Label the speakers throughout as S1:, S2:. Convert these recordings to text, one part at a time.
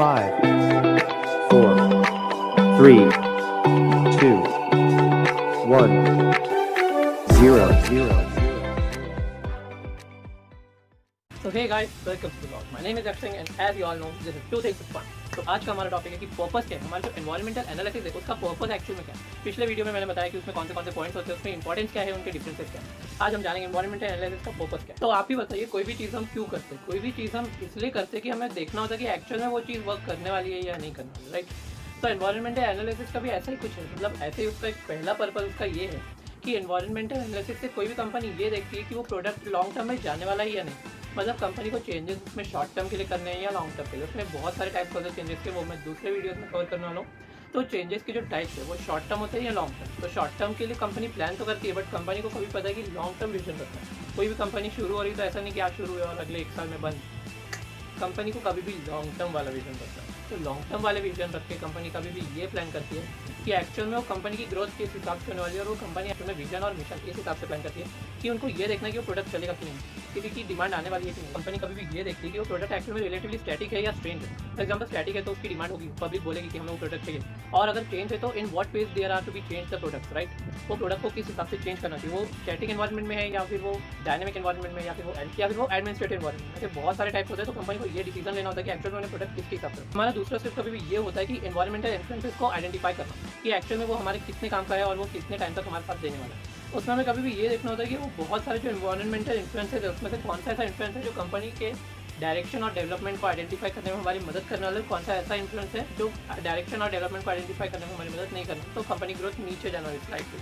S1: 5, 4, 3, 2, 1, 0.
S2: So hey guys, welcome to the vlog. My name is Akshay and as you all know, this is two things fun. तो आज का हमारा topic है कि purpose क्या है, हमारा जो एनवायरमेंटल एनालिसिस है उसका पर्पस एक्चुअल में क्या है। पिछले वीडियो में मैंने बताया कि उसमें कौन से पॉइंट्स होते हैं, उसमें इंपॉर्टेंस क्या है, उनके डिफरेंसेस क्या है। आज हम जानेंगे एनवायरमेंटल एनालिसिस का पर्पस क्या है। तो आप ही बताइए, कोई भी चीज़ हम क्यों करते हैं? कोई भी चीज़ हम इसलिए करते हैं कि हमें देखना होता है कि एक्चुअल में वो चीज़ वर्क करने वाली है या नहीं करने वाली, राइट। तो एनवायरमेंटल एनालिसिस का भी ऐसा ही कुछ है, मतलब ऐसे ही उसका एक पहला पर्पस उसका ये है कि एनवायरमेंटल एनालिसिस से कोई भी कंपनी ये देखती है कि वो प्रोडक्ट लॉन्ग टर्म में जाने वाला है या नहीं। मतलब कंपनी को चेंजेस उसमें शॉर्ट टर्म के लिए करने हैं या लॉन्ग टर्म के लिए। उसमें बहुत सारे टाइप्स होते हैं चेंजेस के, वो मैं दूसरे वीडियोस में कवर करने वाला हूँ। तो चेंजेस के जो टाइप्स है वो शॉर्ट टर्म होते हैं या लॉन्ग टर्म। तो शॉर्ट टर्म के लिए कंपनी प्लान तो करती है, बट कंपनी को कभी पता है कि लॉन्ग टर्म विजन रखना है। कोई भी कंपनी शुरू हो रही तो ऐसा नहीं कि आज शुरू हुआ और अगले 1 साल में बंद। कंपनी को कभी भी लॉन्ग टर्म वाला विजन रखना है। तो लॉन्ग टर्म वाले विजन रख के कंपनी कभी भी ये प्लान करती है कि एक्चुअल में वो कंपनी की ग्रोथ किस हिसाब से होने वाली है, और वो कंपनी एक्चुअल में विजन और मिशन इस हिसाब से प्लान करती है कि उनको ये देखना है कि वो प्रोडक्ट चलेगा कि नहीं, किसी की डिमांड आने वाली है कि नहीं। कंपनी कभी भी ये देखती है कि वो प्रोडक्ट एक्चुअल में रिलेटिवली स्टैटिक है या स्ट्रेंज है। फॉर एग्जाम्पल स्टैटिक है तो उसकी डिमांड होगी, पब्लिक बोलेगी कि हमें वो प्रोडक्ट चाहिए। और अगर चेंज है तो in what ways there are to be change the product, right. वो प्रोडक्ट को किस हिसाब से चेंज करना चाहिए, वो स्टैटिक एनवायरमेंट में है या फिर वो डायनेमिक एनवायरमेंट में या फिर वो एडमिनिस्ट्रेटिव एनवायरमेंट में। ऐसे बहुत सारे टाइप होते हैं। तो कंपनी को ये डिसीजन लेना होता है कि एक्चुअल में प्रोडक्ट किसके हिसाब से। हमारा दूसरा स्टेप कभी भी ये होता है कि एनवायरमेंटल इन्फ्लुएंसेस को आइडेंटिफाई करना कि एक्चुअल में वो हमारे कितने काम का है और वो कितने टाइम तक हमारे साथ देने वाला है। उसमें हमें कभी भी ये देखना होता है कि वो बहुत सारे जो एनवायरमेंटल इन्फ्लुएंसेस है उसमें से कौन सा ऐसा इन्फ्लुएंस है जो कंपनी के डायरेक्शन और डेवलपमेंट को आइडेंटिफाई करने में हमारी मदद करने वाला है, कौन सा ऐसा इन्फ्लुएंस है जो डायरेक्शन और डेवलपमेंट को आइडेंटिफाई करने में हमारी मदद नहीं करना, तो कंपनी ग्रोथ नीचे जाना है स्लाइड पे।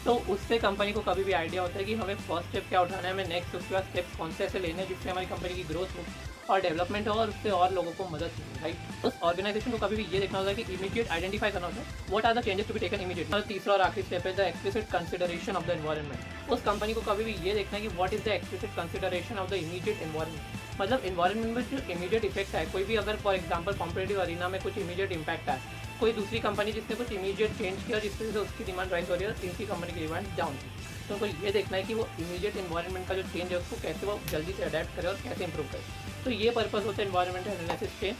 S2: तो उससे कंपनी को कभी भी आइडिया होता है कि हमें फर्स्ट स्टेप क्या उठाना है, हमें नेक्स्ट उसके बाद स्टेप्स कौन से ऐसे लेने हैं जिससे हमारी कंपनी की ग्रोथ हो और डेवलपमेंट हो और उससे और लोगों को मदद मिले, राइट। उस ऑर्गेनाइजेशन को कभी भी ये देखना होता है कि इमीडिएट आइडेंटिफाई करना होता है what are the changes to be taken immediate. और तीसरा और आखिरी स्टेप है the explicit consideration of the environment. उस कंपनी को कभी भी ये देखना है कि what is the explicit consideration of the immediate environment. मतलब एनवायरनमेंट में जो इमीडिएट इफेक्ट है, कोई भी अगर फॉर एग्जांपल कॉम्पिटिटिव अरीना में कुछ इमीडिएट इम्पैक्ट है, कोई दूसरी कंपनी जिसने कुछ इमीडिएट चेंज किया जिसकी वजह से उसकी डिमांड राइज हो रही है और इनकी कंपनी की डिमांड डाउन थी, तो उनको ये देखना है कि वो इमीडिएट एनवायरनमेंट का जो चेंज है उसको कैसे वो जल्दी से अडेप्ट करे और कैसे इंप्रूव करे। तो ये पर्पस होता है एनवायरमेंटल एनालिसिस के।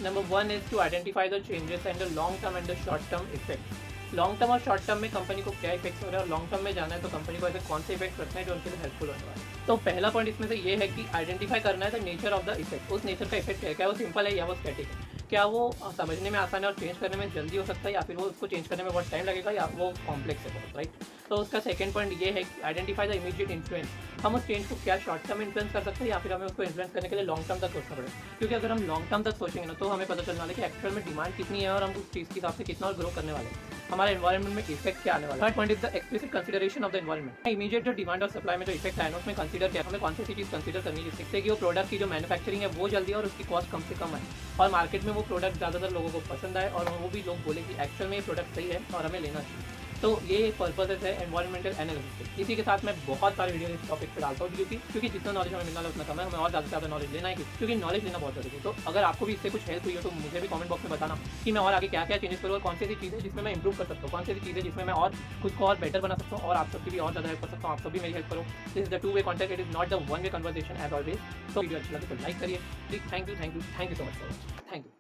S2: Number 1 is to identify the changes and the long term and the short term effect. Long term और शॉर्ट टर्म में कंपनी को क्या इफेक्ट्स हो रहे हैं और लॉन्ग टर्म में जाना है तो कंपनी को ऐसे कौन से इफेक्ट रखने हैं जो उनके लिए हेल्पफुल होने वाले हैं। तो पहला पॉइंट इसमें से ये है कि आइडेंटिफाई करना है the nature of the effect. उस नेचर का इफेक्ट है, क्या वो सिंपल है या वो स्टैटिक है, क्या वो समझने में आसान है और चेंज करने में जल्दी हो सकता है या फिर वो उसको चेंज करने में बहुत टाइम लगेगा या वो कॉम्प्लेक्स है बहुत, राइट। तो उसका सेकंड पॉइंट ये है कि आइडेंटिफाई द इमीडिएट इन्फ्लुएंस। हम उस चेंज को क्या शॉर्ट टर्म इन्फ्लुएंस कर सकते हैं या फिर हमें उसको इन्फ्लुएंस करने के लिए लॉन्ग टर्म तक सोचना पड़ेगा। क्योंकि अगर हम लॉन्ग टर्म तक सोचेंगे ना तो हमें पता चलने वाला है कि एक्चुअल में डिमांड कितनी है और हम उस चीज़ के हिसाब से कितना और ग्रो करने वाले हैं, हमारे एनवायरनमेंट में इफेक्ट क्या आने वाला है। Third point is the explicit consideration of the environment. Immediate जो डिमांड और सप्लाई में जो इफेक्ट है उसमें कंसीडर किया, हमें कौन सी चीज़ कंसीडर करनी है जिससे कि वो प्रोडक्ट की जो मैन्युफैक्चरिंग है वो जल्दी और उसकी कॉस्ट कम से कम है और मार्केट में वो प्रोडक्ट ज़्यादातर लोगों को पसंद आए और वो भी लोग बोले कि एक्चुअल में ये प्रोडक्ट सही है और हमें लेना चाहिए। तो ये पर्पसेस है एनवायरमेंटल एनालिसिस। इसी के साथ मैं बहुत सारे वीडियो इस टॉपिक पर डालता हूँ क्योंकि जितना नॉलेज हमें मिलना है उतना कम है, हमें और ज़्यादा से ज़्यादा नॉलेज लेना है क्योंकि नॉलेज लेना बहुत जरूरी है। तो अगर आपको भी इससे कुछ हेल्प हुई हो तो मुझे भी कमेंट बॉक्स में बताना कि मैं और आगे क्या क्या चेंजेस करूँ और कौन सी ऐसी चीज़ें जिसमें मैं इंप्रूव कर सकता हूँ, कौन सी ऐसी चीज़ें जिसमें मैं और खुद को और बेटर बना सकता हूँ और आप सबकी भी और ज़्यादा हेल्प कर सकता हूँ, आप सब भी मेरी हेल्प करो। This is the two way contact, it is not the one way conversation as always. तो वीडियो अच्छा लगे तो लाइक करिए please. Thank you so much for watching. Thank you.